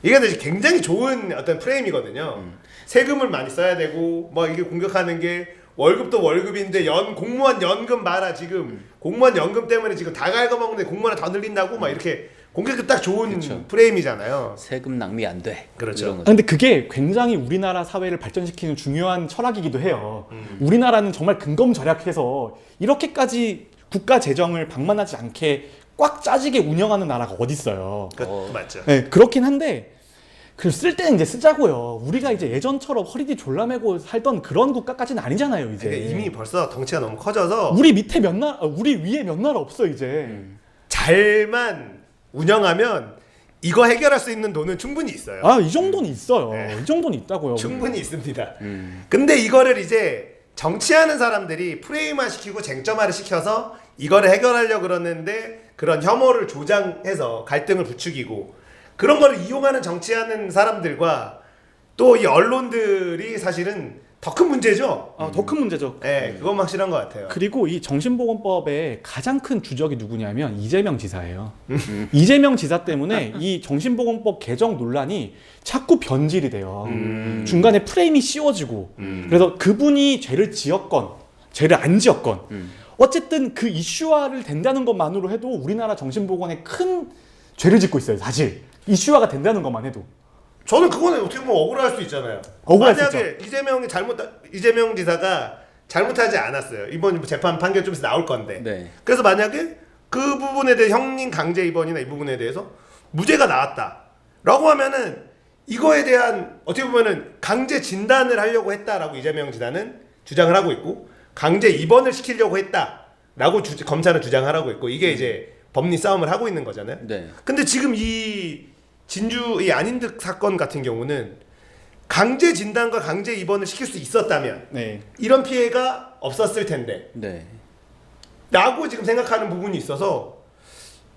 이게 이제 굉장히 좋은 어떤 프레임이거든요. 세금을 많이 써야 되고 뭐 이게 공격하는 게 월급도 월급인데 공무원 연금 봐라 지금 공무원 연금 때문에 지금 다 갉아먹는데 공무원을 더 늘린다고 막 이렇게 공격이 딱 좋은 그렇죠. 프레임이잖아요. 세금 낭비 안 돼. 그렇죠. 이런 아, 거죠. 근데 그게 굉장히 우리나라 사회를 발전시키는 중요한 철학이기도 해요. 우리나라는 정말 근검절약해서 이렇게까지 국가 재정을 방만하지 않게 꽉 짜지게 운영하는 나라가 어디 있어요. 그것도 맞죠. 네, 그렇긴 한데 쓸 때는 이제 쓰자고요. 우리가 이제 예전처럼 허리띠 졸라매고 살던 그런 국가까지는 아니잖아요, 이제. 그러니까 이미 벌써 덩치가 너무 커져서 우리 위에 몇 나라 없어 이제. 잘만 운영하면 이거 해결할 수 있는 돈은 충분히 있어요. 아, 이 정도는 있어요. 네. 이 정도는 있다고요. 충분히 있습니다. 근데 이거를 이제 정치하는 사람들이 프레임화 시키고 쟁점화를 시켜서 이거를 해결하려고 그러는데 그런 혐오를 조장해서 갈등을 부추기고 그런 거를 이용하는 정치하는 사람들과 또 이 언론들이 사실은 더 큰 문제죠. 더 큰 문제죠. 네, 그건 확실한 것 같아요. 그리고 이 정신보건법의 가장 큰 주적이 누구냐면 이재명 지사예요. 이재명 지사 때문에 이 정신보건법 개정 논란이 자꾸 변질이 돼요. 중간에 프레임이 씌워지고 그래서 그분이 죄를 지었건 죄를 안 지었건 어쨌든 그 이슈화를 된다는 것만으로 해도 우리나라 정신보건에 큰 죄를 짓고 있어요. 사실 이슈화가 된다는 것만 해도. 저는 그거는 어떻게 보면 억울할 수 있잖아요. 억울할 수 만약에 이재명 지사가 잘못하지 않았어요. 이번 재판 판결 좀 있으면 나올 건데. 네. 그래서 만약에 그 부분에 대해 형님 강제 입원이나 이 부분에 대해서 무죄가 나왔다라고 하면은 이거에 대한 어떻게 보면은 강제 진단을 하려고 했다라고 이재명 지사는 주장을 하고 있고 강제 입원을 시키려고 했다라고 검찰은 주장을 하고 있고 이게 이제 법리 싸움을 하고 있는 거잖아요. 네. 근데 지금 이 진주 이 안인득 사건 같은 경우는 강제 진단과 강제 입원을 시킬 수 있었다면 네. 이런 피해가 없었을 텐데 네. 라고 지금 생각하는 부분이 있어서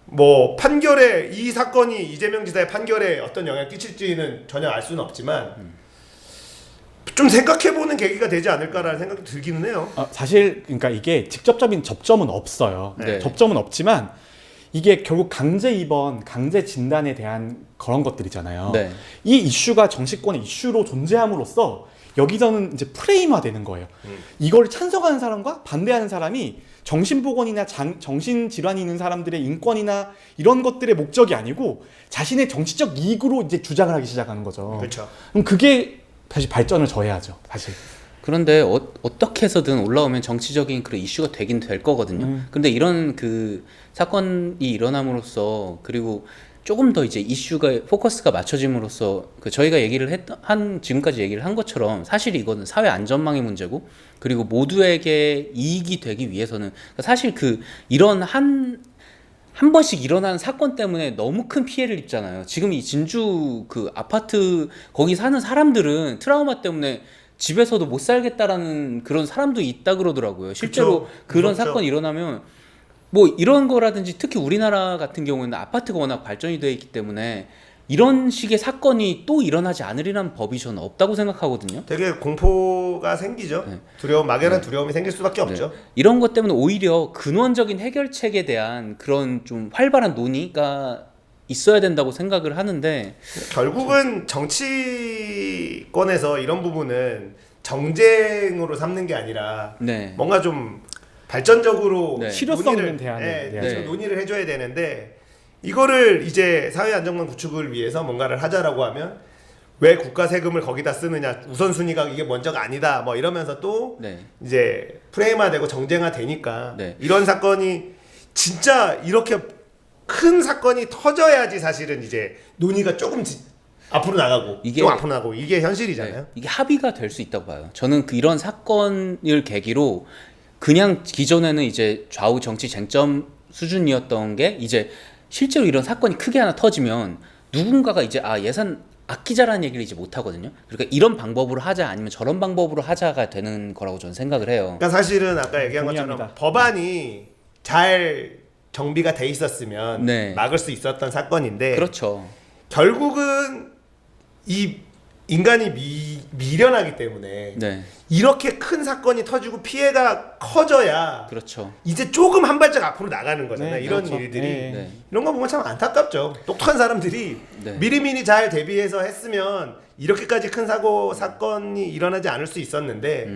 뭐 판결에 이 사건이 이재명 지사의 판결에 어떤 영향을 끼칠지는 전혀 알 수는 없지만 좀 생각해보는 계기가 되지 않을까라는 생각이 들기는 해요. 사실 그러니까 이게 직접적인 접점은 없어요. 네. 접점은 없지만 이게 결국 강제 입원, 강제 진단에 대한 그런 것들이잖아요. 네. 이 이슈가 정치권의 이슈로 존재함으로써 여기서는 이제 프레임화되는 거예요. 이걸 찬성하는 사람과 반대하는 사람이 정신보건이나 정신질환이 있는 사람들의 인권이나 이런 것들의 목적이 아니고 자신의 정치적 이익으로 이제 주장을 하기 시작하는 거죠. 그렇죠. 그럼 그게 다시 발전을 저해야죠. 사실. 그런데 어떻게 해서든 올라오면 정치적인 그런 이슈가 되긴 될 거거든요. 근데 이런 그 사건이 일어남으로써 그리고 조금 더 이제 이슈가 포커스가 맞춰짐으로써 그 저희가 얘기를 지금까지 얘기를 한 것처럼 사실 이거는 사회 안전망의 문제고 그리고 모두에게 이익이 되기 위해서는 사실 그 이런 한 번씩 일어나는 사건 때문에 너무 큰 피해를 입잖아요. 지금 이 진주 그 아파트 거기 사는 사람들은 트라우마 때문에 집에서도 못 살겠다라는 그런 사람도 있다 그러더라고요. 실제로 그쵸. 그런 무섭죠. 사건이 일어나면 뭐 이런 거라든지 특히 우리나라 같은 경우에는 아파트가 워낙 발전이 되어 있기 때문에 이런 식의 사건이 또 일어나지 않으리라는 법이 저는 없다고 생각하거든요. 되게 공포가 생기죠. 네. 두려움, 막연한 두려움이 생길 수밖에 없죠. 이런 것 때문에 오히려 근원적인 해결책에 대한 그런 좀 활발한 논의가 있어야 된다고 생각을 하는데 결국은 정치권에서 이런 부분은 정쟁으로 삼는 게 아니라 네. 뭔가 좀 발전적으로 네. 실효성 논의를- 있는 대안을 네, 해야죠. 네. 논의를 해줘야 되는데 이거를 이제 사회 안정망 구축을 위해서 뭔가를 하자라고 하면 왜 국가 세금을 거기다 쓰느냐 우선순위가 이게 먼저가 아니다 뭐 이러면서 또 네. 이제 프레임화되고 정쟁화 되니까 네. 이런 사건이 진짜 이렇게 큰 사건이 터져야지 사실은 이제 논의가 조금 앞으로 나가고 이게- 좀 앞으로 나가고 이게 현실이잖아요. 네. 이게 합의가 될 수 있다고 봐요. 저는 이런 사건을 계기로 그냥 기존에는 이제 좌우 정치 쟁점 수준이었던 게 이제 실제로 이런 사건이 크게 하나 터지면 누군가가 이제 예산 아끼자라는 얘기를 이제 못 하거든요. 그러니까 이런 방법으로 하자 아니면 저런 방법으로 하자가 되는 거라고 저는 생각을 해요. 그러니까 사실은 아까 얘기한 동의합니다. 것처럼 법안이 잘 정비가 돼 있었으면 네. 막을 수 있었던 사건인데 그렇죠. 결국은 이 인간이 미련하기 때문에 네. 이렇게 큰 사건이 터지고 피해가 커져야 그렇죠. 이제 조금 한 발짝 앞으로 나가는 거잖아요. 네, 이런 그렇죠. 일들이 네. 네. 이런 거 보면 참 안타깝죠. 똑똑한 사람들이 네. 미리미리 잘 대비해서 했으면 이렇게까지 큰 사건이 일어나지 않을 수 있었는데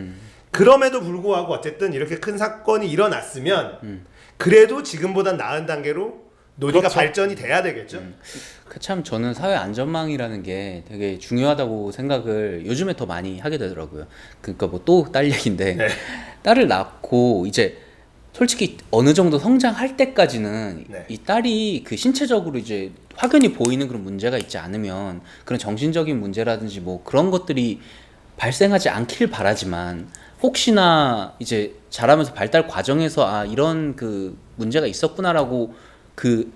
그럼에도 불구하고 어쨌든 이렇게 큰 사건이 일어났으면 그래도 지금보단 나은 단계로 논의가 그렇죠. 발전이 돼야 되겠죠. 참 저는 사회 안전망이라는 게 되게 중요하다고 생각을 요즘에 더 많이 하게 되더라고요. 그러니까 뭐 또 딸 얘기인데 네. 딸을 낳고 이제 솔직히 어느 정도 성장할 때까지는 네. 이 딸이 그 신체적으로 이제 확연히 보이는 그런 문제가 있지 않으면 그런 정신적인 문제라든지 뭐 그런 것들이 발생하지 않길 바라지만 혹시나 이제 자라면서 발달 과정에서 이런 그 문제가 있었구나라고 그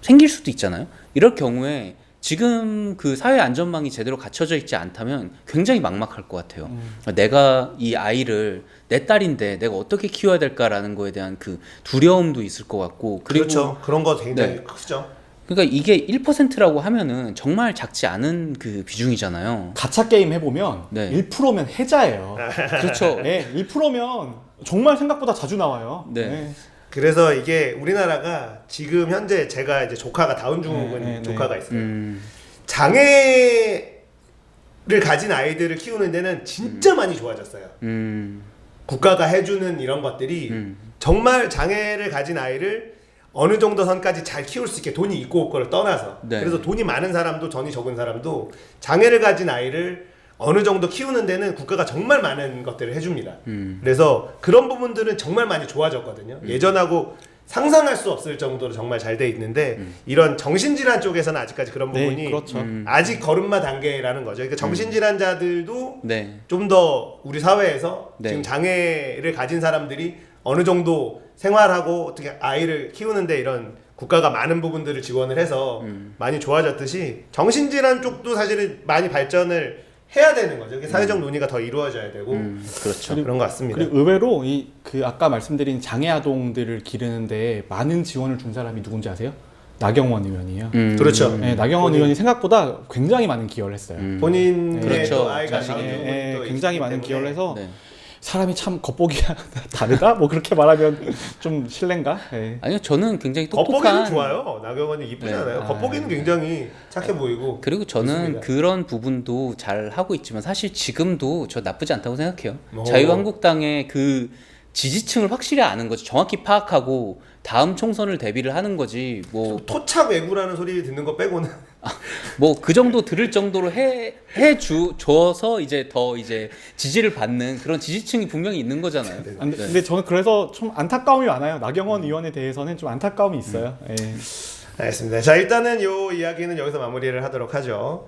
생길 수도 있잖아요. 이럴 경우에 지금 그 사회 안전망이 제대로 갖춰져 있지 않다면 굉장히 막막할 것 같아요. 내가 이 아이를 내 딸인데 내가 어떻게 키워야 될까라는 거에 대한 그 두려움도 있을 것 같고 그리고 그렇죠. 그런 거 굉장히 네. 크죠. 그러니까 이게 1%라고 하면은 정말 작지 않은 그 비중이잖아요. 가차 게임 해보면 네. 1%면 해자예요. 그렇죠. 네, 1%면 정말 생각보다 자주 나와요. 네. 그래서 이게 우리나라가 지금 현재 제가 이제 조카가 다운증후군 네, 네, 조카가 있어요. 음, 장애를 가진 아이들을 키우는 데는 진짜 많이 좋아졌어요. 국가가 해주는 이런 것들이 정말 장애를 가진 아이를 어느 정도 선까지 잘 키울 수 있게 돈이 있고 없고를 떠나서 네. 그래서 돈이 많은 사람도 돈이 적은 사람도 장애를 가진 아이를 어느 정도 키우는 데는 국가가 정말 많은 것들을 해줍니다. 그래서 그런 부분들은 정말 많이 좋아졌거든요. 예전하고 상상할 수 없을 정도로 정말 잘 돼 있는데 이런 정신질환 쪽에서는 아직까지 그런 네, 부분이 그렇죠. 아직 걸음마 단계라는 거죠. 그러니까 정신질환자들도 네. 좀 더 우리 사회에서 네. 지금 장애를 가진 사람들이 어느 정도 생활하고 어떻게 아이를 키우는데 이런 국가가 많은 부분들을 지원을 해서 많이 좋아졌듯이 정신질환 쪽도 사실은 많이 발전을 해야 되는 거죠. 이게 사회적 논의가 더 이루어져야 되고 그렇죠. 그런 것 같습니다. 그리고 의외로 이 그 아까 말씀드린 장애 아동들을 기르는데 많은 지원을 준 사람이 누군지 아세요? 나경원 의원이에요. 그렇죠. 네, 나경원 본인- 의원이 생각보다 굉장히 많은 기여를 했어요. 본인의 그렇죠. 또 아이가 자식이. 다운증후군도 네, 있기 굉장히 많은 때문에 기여를 해서 네. 사람이 참 겉보기 다르다? 뭐 그렇게 말하면 좀 실례인가? 네. 아니요, 저는 굉장히 겉보기는 똑똑한 좋아요. 나경원이 이쁘잖아요. 네. 겉보기는 굉장히 착해 보이고. 그리고 저는 좋습니다. 그런 부분도 잘 하고 있지만 사실 지금도 저 나쁘지 않다고 생각해요. 오. 자유한국당의 그 지지층을 확실히 아는 거지, 정확히 파악하고 다음 총선을 대비를 하는 거지. 토착 외구라는 소리 듣는 거 빼고는 뭐 그 정도 들을 정도로 줘서 이제 더 이제 지지를 받는 그런 지지층이 분명히 있는 거잖아요. 아, 근데 저는 그래서 좀 안타까움이 많아요. 나경원 의원에 대해서는 좀 안타까움이 있어요. 예. 알겠습니다. 자, 일단은 요 이야기는 여기서 마무리를 하도록 하죠.